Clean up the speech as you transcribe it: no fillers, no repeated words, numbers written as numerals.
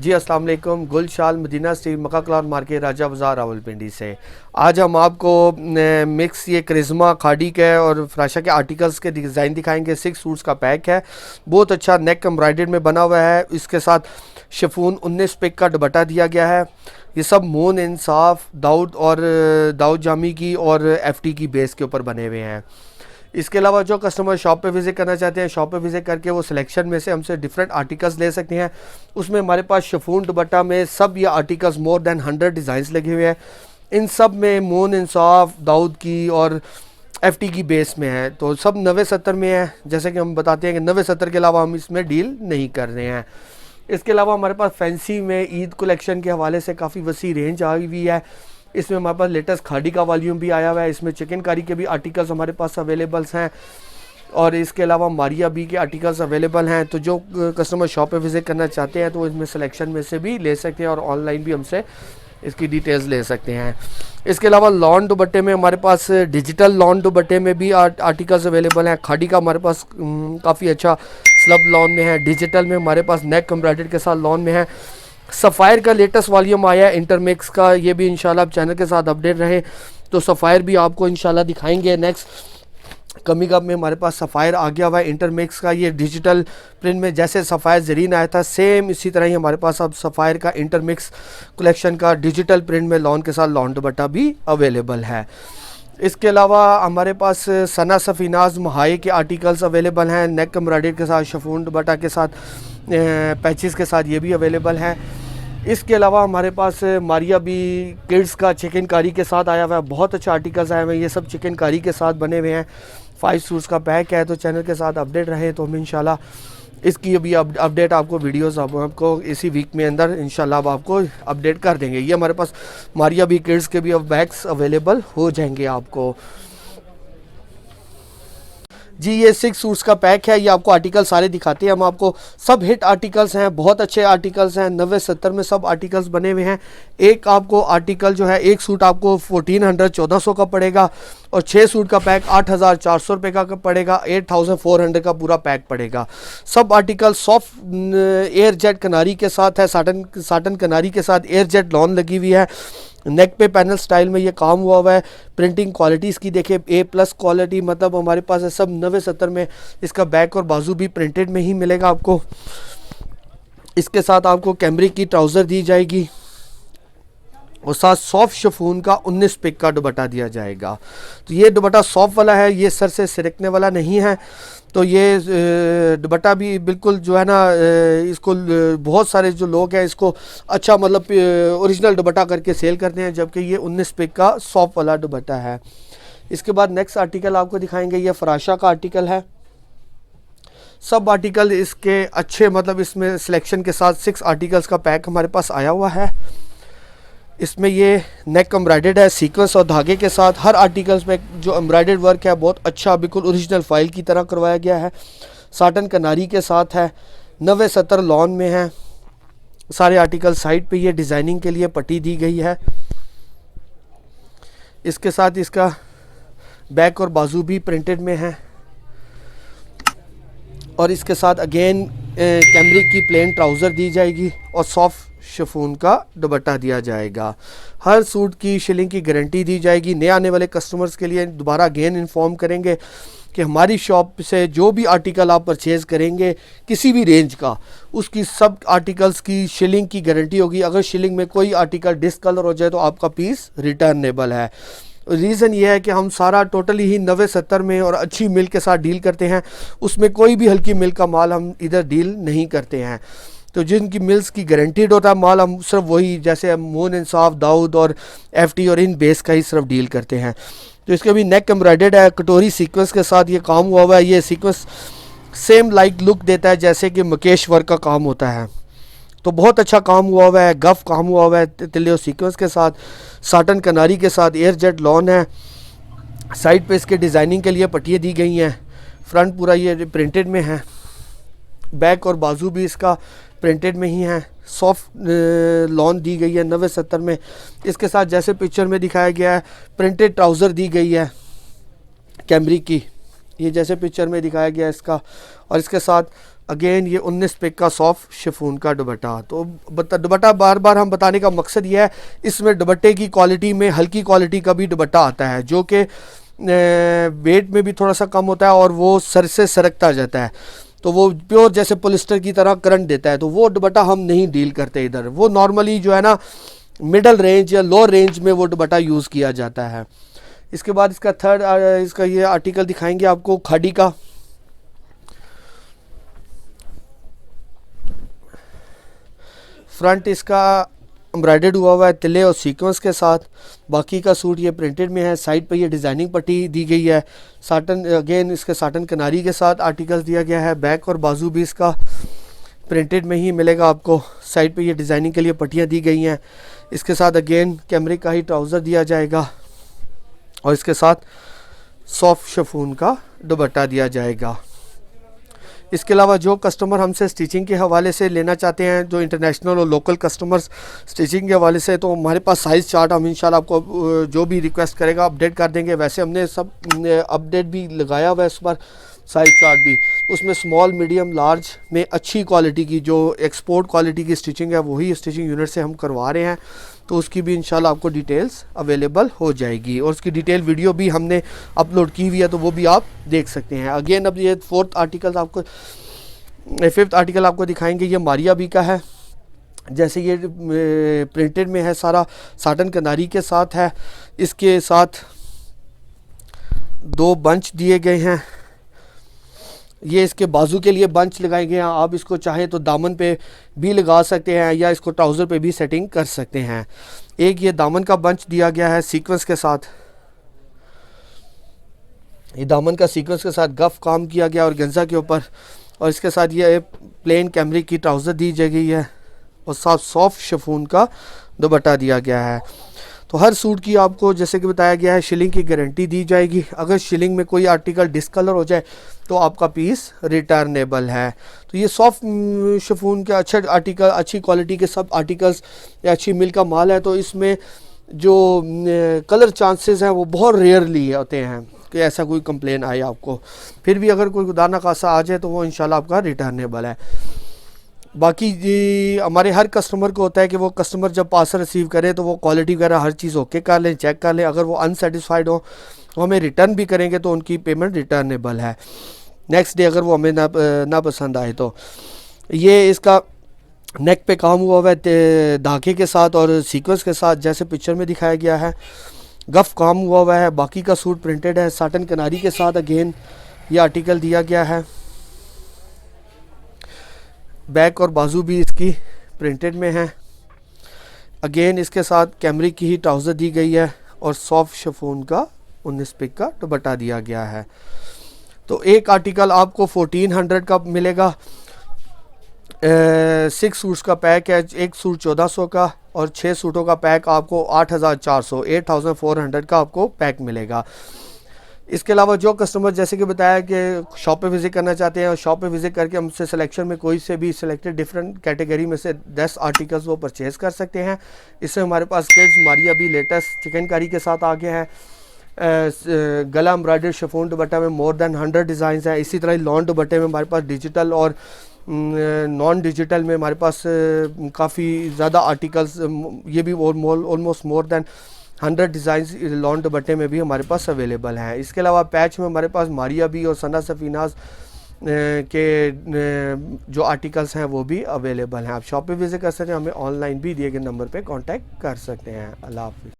जी अस्सलाम वालेकुम। गुल शाल मदीना स्ट्रीट मक्का क्लॉथ मार्केट राजा बाज़ार रावलपिंडी से आज हम आपको मिक्स ये करिश्मा खाड़ी के और फराशा के आर्टिकल्स के डिज़ाइन दिखाएंगे। 6 सूट्स का पैक है, बहुत अच्छा नेक एम्ब्रॉयडर्ड में बना हुआ है। इसके साथ शिफॉन 19 पिक का दुपट्टा दिया गया है। ये सब मोन इंसाफ दाऊद और दाऊद जामी की और एफटी की बेस के ऊपर बने हुए हैं। इसके अलावा जो कस्टमर शॉप पे विज़िट करना चाहते हैं, शॉप पे विज़िट करके वो सिलेक्शन में से हमसे डिफरेंट आर्टिकल्स ले सकते हैं। उसमें हमारे पास शिफॉन दुपट्टा में सब ये आर्टिकल्स मोर देन 100 डिज़ाइंस लगे हुए हैं। इन सब में मोन इंसाफ दाऊद की और एफटी की बेस में है, तो सब 90-70 में है। जैसे कि हम बताते हैं कि 90-70 के अलावा हम इसमें डील नहीं कर रहे हैं। इसके अलावा हमारे पास फैंसी में ईद कलेक्शन के हवाले से काफ़ी वसी रेंज आई हुई है। इसमें हमारे पास लेटेस्ट खाड़ी का वॉल्यूम भी आया हुआ है। इसमें चिकनकारी के भी आर्टिकल्स हमारे पास अवेलेबल्स हैं और इसके अलावा मारिया बी के आर्टिकल्स अवेलेबल हैं। तो जो कस्टमर शॉप पे विज़िट करना चाहते हैं तो इसमें सिलेक्शन में से भी ले सकते हैं और ऑनलाइन भी हमसे इसकी डिटेल्स ले सकते हैं। इसके अलावा लॉन दुपट्टे में हमारे पास डिजिटल लॉन दुपट्टे में भी आर्टिकल्स अवेलेबल हैं। खाड़ी का हमारे पास काफ़ी अच्छा स्लब लॉन में है। डिजिटल में हमारे पास नेक एम्ब्रॉयडर्ड के साथ लॉन में है। सफ़ायर का लेटेस्ट वॉल्यूम आया है इंटरमिक्स का, ये भी इंशाल्लाह आप चैनल के साथ अपडेट रहे तो सफ़ायर भी आपको इंशाल्लाह दिखाएंगे। नेक्स्ट कमी कप में हमारे पास सफ़ायर आ गया हुआ है इंटरमिक्स का। ये डिजिटल प्रिंट में जैसे सफ़ायर ज़रीन आया था सेम इसी तरह ही हमारे पास अब सफ़ायर का इंटरमिक्स कलेक्शन का डिजिटल प्रिंट में लॉन के साथ लॉन दुपट्टा भी अवेलेबल है। इसके अलावा हमारे पास सना सफ़ीनाज महाई के आर्टिकल्स अवेलेबल हैं। नेक एम्ब्रॉयडरी के साथ शिफॉन दुपट्टा के साथ पैचेस के साथ ये भी अवेलेबल हैं। इसके अलावा हमारे पास मारिया बी किड्स का चिकनकारी के साथ आया हुआ है। बहुत अच्छा आर्टिकल्स आए हुए हैं। ये सब चिकनकारी के साथ बने हुए हैं। 5 सूट्स का पैक है, तो चैनल के साथ अपडेट रहे तो हम इंशाल्लाह इसकी अभी अपडेट आपको वीडियोस आपको इसी वीक में अंदर इंशाल्लाह अब आपको अपडेट कर देंगे। ये हमारे पास मारिया बी किड्स के भी अब बैग्स अवेलेबल हो जाएंगे आपको। जी ये 6 सूट्स का पैक है। ये आपको आर्टिकल सारे दिखाते हैं हम आपको। सब हिट आर्टिकल्स हैं, बहुत अच्छे आर्टिकल्स हैं। 90-70 में सब आर्टिकल्स बने हुए हैं। एक आपको आर्टिकल जो है एक सूट आपको 1400-1400 का पड़ेगा और 6 सूट का पैक 8400 रुपये का पड़ेगा। 8400 का पूरा पैक पड़ेगा। Sub article soft air jet कनारी के साथ है, साटन कनारी के साथ एयर जेट लॉन लगी हुई है। नेक पे पैनल स्टाइल में ये काम हुआ है। प्रिंटिंग क्वालिटी इसकी देखिए A+ क्वालिटी, मतलब हमारे पास है सब 90-70 में। इसका बैक और बाजू भी प्रिंटेड में ही मिलेगा आपको। इसके साथ आपको कैमरिक की ट्राउज़र दी जाएगी और साथ सॉफ्ट शिफॉन का 19 पिक का दुपट्टा दिया जाएगा। तो ये दुपट्टा सॉफ्ट वाला है, ये सर से सिरकने वाला नहीं है। तो ये दुपट्टा भी बिल्कुल जो है ना इसको बहुत सारे जो लोग हैं इसको अच्छा मतलब ओरिजिनल दुपट्टा करके सेल करते हैं, जबकि ये 19 पिक का सॉफ्ट वाला दुपट्टा है। इसके बाद नेक्स्ट आर्टिकल आपको दिखाएंगे। ये फराशा का आर्टिकल है। सब आर्टिकल इसके अच्छे मतलब इसमें सिलेक्शन के साथ 6 आर्टिकल्स का पैक हमारे पास आया हुआ है। इसमें ये नेक एम्ब्रॉयडर्ड है सीक्वेंस और धागे के साथ। हर आर्टिकल्स में जो एम्ब्रॉयडर्ड वर्क है बहुत अच्छा बिल्कुल ओरिजिनल फाइल की तरह करवाया गया है। साटन कनारी के साथ है। 90-70 लॉन में है। सारे आर्टिकल साइड पे ये डिज़ाइनिंग के लिए पट्टी दी गई है। इसके साथ इसका बैक और बाजू भी प्रिंटेड में है और इसके साथ अगेन कैमरिक की प्लेन ट्राउज़र दी जाएगी और सॉफ्ट शिफॉन का दुपट्टा दिया जाएगा। हर सूट की शिलिंग की गारंटी दी जाएगी। नए आने वाले कस्टमर्स के लिए दोबारा अगेन इन्फॉर्म करेंगे कि हमारी शॉप से जो भी आर्टिकल आप परचेज़ करेंगे किसी भी रेंज का, उसकी सब आर्टिकल्स की शिलिंग की गारंटी होगी। अगर शिलिंग में कोई आर्टिकल डिसकलर हो जाए तो आपका पीस रिटर्नेबल है। रीज़न ये है कि हम सारा टोटली ही 90-70 में और अच्छी मिल के साथ डील करते हैं। उसमें कोई भी हल्की मिल का माल हम इधर डील नहीं करते हैं। तो जिनकी मिल्स की गारंटीड होता है माल, हम सिर्फ वही जैसे मोन इंसाफ दाऊद और एफटी और इन बेस का ही सिर्फ डील करते हैं। तो इसके भी नेक एम्ब्रॉयडर्ड है, कटोरी सीक्वेंस के साथ ये काम हुआ हुआ है। ये सीक्वेंस सेम लाइक लुक देता है जैसे कि मुकेश वर्क का काम होता है। तो बहुत अच्छा काम हुआ हुआ है। गफ काम हुआ हुआ है तिल्लियों सीक्वेंस के साथ। साटन कनारी के साथ एयर जेट लॉन है। साइड पे इसके डिज़ाइनिंग के लिए पट्टियाँ दी गई हैं। फ्रंट पूरा ये प्रिंटेड में है। बैक और बाजू भी इसका प्रिंटेड में ही है। सॉफ्ट लॉन दी गई है 90-70 में। इसके साथ जैसे पिक्चर में दिखाया गया है प्रिंटेड ट्राउज़र दी गई है कैमरिक की, ये जैसे पिक्चर में दिखाया गया है इसका। और इसके साथ अगेन ये 19 पिक का सॉफ्ट शिफॉन का दुपट्टा। तो दुपट्टा बार बार हम बताने का मकसद ये है, इसमें दुपट्टे की क्वालिटी में हल्की क्वालिटी का भी दुपट्टा आता है जो कि वेट में भी थोड़ा सा कम होता है और वो सर से सरकता जाता है। तो वो प्योर जैसे पॉलिस्टर की तरह करंट देता है, तो वो दुपट्टा हम नहीं डील करते इधर। वो नॉर्मली जो है ना मिडल रेंज या लो रेंज में वो दुपट्टा यूज़ किया जाता है। इसके बाद इसका थर्ड इसका ये आर्टिकल दिखाएंगे आपको खादी का। फ्रंट इसका एम्ब्रॉयडर्ड हुआ है तिले और सीक्वेंस के साथ। बाकी का सूट ये प्रिंटेड में है। साइड पे ये डिज़ाइनिंग पट्टी दी गई है। साटन अगेन इसके साटन किनारी के साथ आर्टिकल्स दिया गया है। बैक और बाजू भी इसका प्रिंटेड में ही मिलेगा आपको। साइड पे ये डिज़ाइनिंग के लिए पट्टियाँ दी गई हैं। इसके साथ अगेन कैमरिक का ही ट्राउज़र दिया जाएगा और इसके साथ सॉफ्ट शिफॉन का दुपट्टा दिया जाएगा। इसके अलावा जो कस्टमर हमसे स्टिचिंग के हवाले से लेना चाहते हैं, जो इंटरनेशनल और लोकल कस्टमर्स स्टिचिंग के हवाले से, तो हमारे पास साइज़ चार्ट हम इंशाल्लाह आपको जो भी रिक्वेस्ट करेगा अपडेट कर देंगे। वैसे हमने सब अपडेट भी लगाया हुआ है इस पर, साइज़ चार्ट भी। उसमें स्मॉल मीडियम लार्ज में अच्छी क्वालिटी की जो एक्सपोर्ट क्वालिटी की स्टिचिंग है वही स्टिचिंग यूनिट से हम करवा रहे हैं। तो उसकी भी इंशाल्लाह आपको डिटेल्स अवेलेबल हो जाएगी और उसकी डिटेल वीडियो भी हमने अपलोड की हुई है, तो वो भी आप देख सकते हैं। अगेन अब ये फिफ्थ आर्टिकल आपको दिखाएंगे। ये मारिया बी का है। जैसे ये प्रिंटेड में है, सारा साटन किनारी के साथ है। इसके साथ 2 बंच दिए गए हैं। ये इसके बाजू के लिए बंच लगाए गए हैं। आप इसको चाहे तो दामन पे भी लगा सकते हैं या इसको ट्राउज़र पे भी सेटिंग कर सकते हैं। एक ये दामन का बंच दिया गया है सीक्वेंस के साथ। ये दामन का सीक्वेंस के साथ गफ काम किया गया और गंजा के ऊपर, और इसके साथ ये प्लेन कैमरिक की ट्राउज़र दी गई है और साथ सॉफ्ट शिफॉन का दुपट्टा दिया गया है। तो हर सूट की आपको जैसे कि बताया गया है शिलिंग की गारंटी दी जाएगी। अगर शिलिंग में कोई आर्टिकल डिसकलर हो जाए तो आपका पीस रिटर्नेबल है। तो ये सॉफ्ट शिफॉन के अच्छे आर्टिकल, अच्छी क्वालिटी के सब आर्टिकल्स या अच्छी मिल का माल है। तो इसमें जो कलर चांसेस हैं वो बहुत रेयरली होते हैं कि ऐसा कोई कंप्लेन आए आपको। फिर भी अगर कोई खुदा न खासा आ जाए तो वो इंशाल्लाह आपका रिटर्नेबल है। बाकी जी हमारे हर कस्टमर को होता है कि वो कस्टमर जब पार्सल रिसीव करे तो वो क्वालिटी वगैरह हर चीज़ ओके कर लें, चेक कर लें। अगर वो अनसेटिस्फाइड हो तो हमें रिटर्न भी करेंगे तो उनकी पेमेंट रिटर्नेबल है नेक्स्ट डे, अगर वो हमें ना पसंद आए तो। ये इसका नेक पे काम हुआ है धागे के साथ और सीक्वेंस के साथ, जैसे पिक्चर में दिखाया गया है। गफ काम हुआ है। बाकी का सूट प्रिंटेड है। साटन किनारी के साथ अगेन ये आर्टिकल दिया गया है। बैक और बाजू भी इसकी प्रिंटेड में है। अगेन इसके साथ कैमरिक की ही ट्राउज़र दी गई है और सॉफ्ट शिफॉन का 19 पिक का दुपट्टा दिया गया है। तो एक आर्टिकल आपको 1400 का मिलेगा। 6 सूट्स का पैक है। एक सूट 1400 का और 6 सूटों का पैक आपको 8400 का आपको पैक मिलेगा। इसके अलावा जो कस्टमर जैसे कि बताया कि शॉप पे विज़िट करना चाहते हैं और शॉप पे विज़िट करके हमसे सिलेक्शन में कोई से भी सिलेक्टेड डिफरेंट कैटेगरी में से 10 आर्टिकल्स वो परचेज़ कर सकते हैं। इससे हमारे पास किड्स मारिया भी लेटेस्ट चिकनकारी के साथ आ गए हैं। गला एम्ब्रॉयडर्ड शिफॉन दुपट्टा में मोर देन 100 डिज़ाइन हैं। इसी तरह लॉन दुपट्टे में हमारे पास डिजिटल और नॉन डिजिटल में हमारे पास काफ़ी ज़्यादा आर्टिकल्स, ये भी almost more than 100 designs lawn दुपट्टे में भी हमारे पास अवेलेबल हैं। इसके अलावा पैच में हमारे पास मारिया भी और सना सफीनाज के जो आर्टिकल्स हैं वो भी अवेलेबल हैं। आप शॉप पे विज़िट कर सकते हैं। हमें ऑनलाइन भी दिए गए नंबर पे कांटेक्ट कर सकते हैं। अल्लाह हाफ़िज़।